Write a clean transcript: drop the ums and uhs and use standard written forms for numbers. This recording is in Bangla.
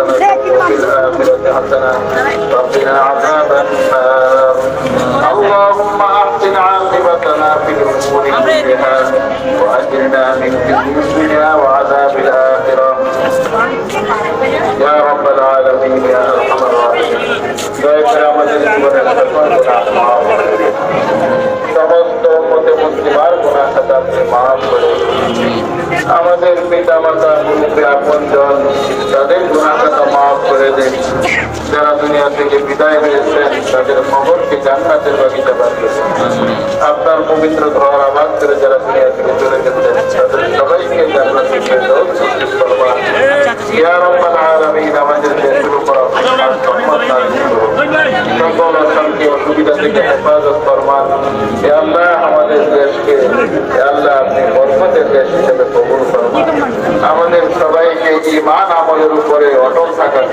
وفي الآخرة حسنة وقنا عذاب النار اللهم أحسن عاقبتنا في الأمور كلها وأجرنا من خزي الدنيا وعذاب الآخرة يا رب العالمين يا أرحم الراحمين সমস্ত মতে মুসলিমার গুনাহ খাতা আপনি মাফ করে আমাদের পিতা মাতা মুরব্বী আপনজন তাদের গুনাহ খাতা মাফ করে দিন যারা দুনিয়া থেকে বিদায় হয়েছেন তাদের কবরকে জান্নাতের বাগিচা বানিয়ে আপনার পবিত্র ঘর আবাদ করে যারা দুনিয়া থেকে চলে গেছেন তাদের সবাইকে জান্নাতের ফেরদৌস নসিব ফরমান ইয়া রাব্বাল আলামিন আমাদের দেশের উপর আপনার রহমত নাযিল করুন সকল অশান্তি অসুবিধা থেকে হেফাজত ফরমান ইয়া আল্লাহ আমাদের দেশকে ইয়া আল্লাহ আপনি বরকতের দেশ হিসেবে কবুল ফরমান আমাদের সবাইকে ঈমান আমলের উপরে অটল থাকার